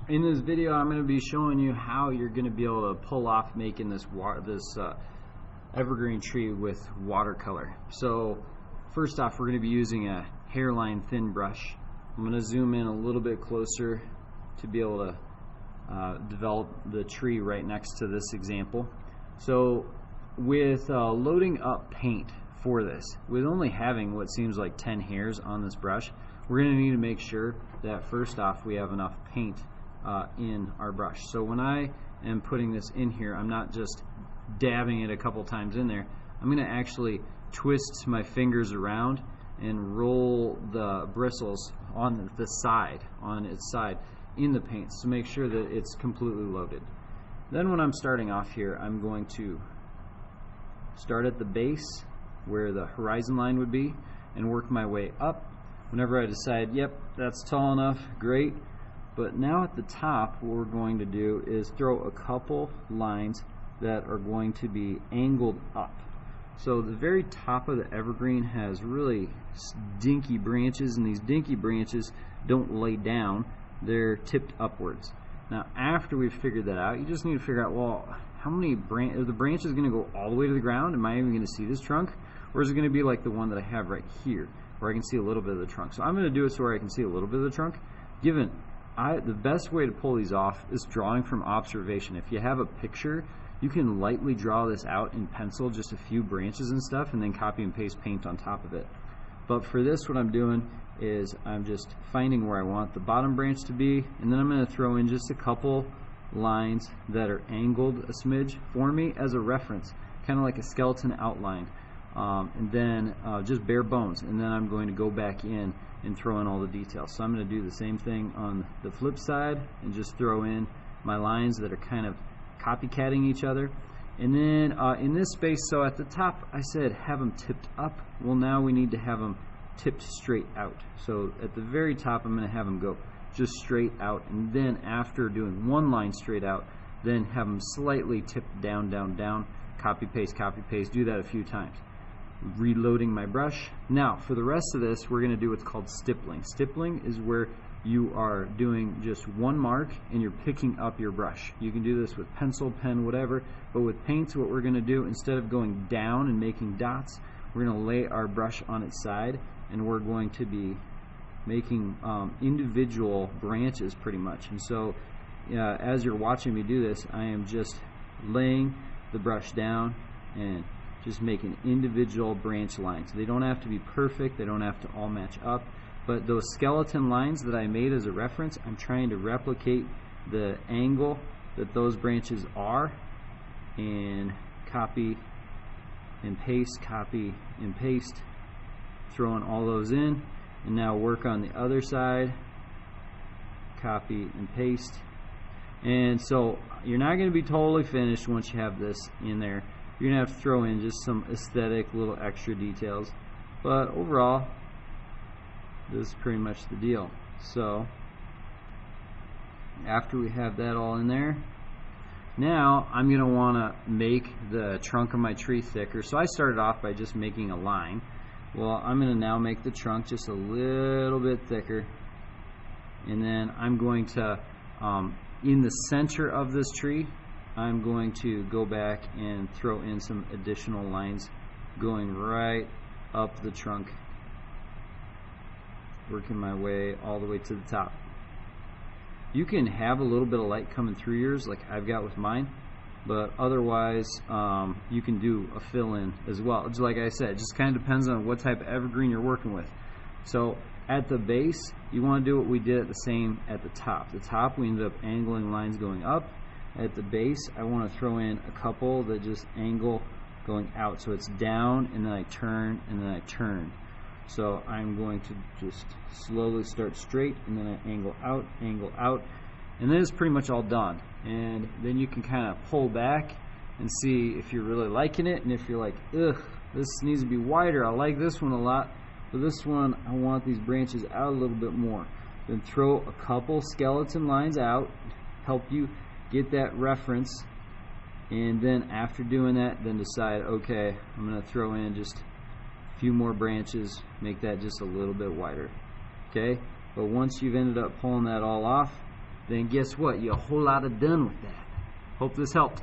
In this video, I'm going to be showing you how you're going to be able to pull off making this evergreen tree with watercolor. So first off, we're going to be using a hairline thin brush. I'm going to zoom in a little bit closer to be able to develop the tree right next to this example. So with loading up paint for this, with only having what seems like 10 hairs on this brush, we're going to need to make sure that first off we have enough paint in our brush. So when I am putting this in here, I'm not just dabbing it a couple times in there. I'm going to actually twist my fingers around and roll the bristles on the side, on its side, in the paint to make sure that it's completely loaded. Then when I'm starting off here, I'm going to start at the base where the horizon line would be and work my way up. Whenever I decide, yep, that's tall enough, great. But now at the top, what we're going to do is throw a couple lines that are going to be angled up. So the very top of the evergreen has really dinky branches, and these dinky branches don't lay down, they're tipped upwards. Now after we've figured that out, you just need to figure out, well, how many are the branches going to go all the way to the ground? Am I even going to see this trunk? Or is it going to be like the one that I have right here, where I can see a little bit of the trunk? So I'm going to do it so where I can see a little bit of the trunk. The best way to pull these off is drawing from observation. If you have a picture, you can lightly draw this out in pencil, just a few branches and stuff, and then copy and paste paint on top of it. But for this, what I'm doing is I'm just finding where I want the bottom branch to be, and then I'm going to throw in just a couple lines that are angled a smidge for me as a reference, kind of like a skeleton outline, and then just bare bones, and then I'm going to go back in and throw in all the details. So I'm going to do the same thing on the flip side and just throw in my lines that are kind of copycatting each other. And then in this space, so at the top I said have them tipped up. Well, now we need to have them tipped straight out. So at the very top, I'm going to have them go just straight out, and then after doing one line straight out, then have them slightly tipped down, down, down, copy paste, do that a few times. Reloading my brush. Now for the rest of this, we're going to do what's called stippling. Stippling is where you are doing just one mark and you're picking up your brush. You can do this with pencil, pen, whatever, but with paints, what we're going to do, instead of going down and making dots, we're going to lay our brush on its side, and we're going to be making individual branches pretty much. And so as you're watching me do this, I am just laying the brush down and just making individual branch lines. They don't have to be perfect, they don't have to all match up, but those skeleton lines that I made as a reference, I'm trying to replicate the angle that those branches are, and copy and paste, copy and paste, throwing all those in, and now work on the other side, copy and paste. And so you're not going to be totally finished once you have this in there. You're going to have to throw in just some aesthetic little extra details, but overall this is pretty much the deal. So after we have that all in there, now I'm going to want to make the trunk of my tree thicker. So I started off by just making a line. Well, I'm going to now make the trunk just a little bit thicker, and then I'm going to in the center of this tree, I'm going to go back and throw in some additional lines going right up the trunk, working my way all the way to the top. You can have a little bit of light coming through yours like I've got with mine, but otherwise you can do a fill-in as well. Just like I said, it just kind of depends on what type of evergreen you're working with. So at the base, you want to do what we did at the top. The top, we ended up angling lines going up. At the base, I want to throw in a couple that just angle going out. So it's down, and then I turn, and then I turn. So I'm going to just slowly start straight, and then I angle out, and then it's pretty much all done. And then you can kind of pull back and see if you're really liking it, and if you're like, ugh, this needs to be wider. I like this one a lot, but this one, I want these branches out a little bit more. Then throw a couple skeleton lines out, help you get that reference, and then after doing that, then decide, okay, I'm going to throw in just a few more branches, make that just a little bit wider. Okay, but once you've ended up pulling that all off, then guess what? You're a whole lot of done with that. Hope this helped.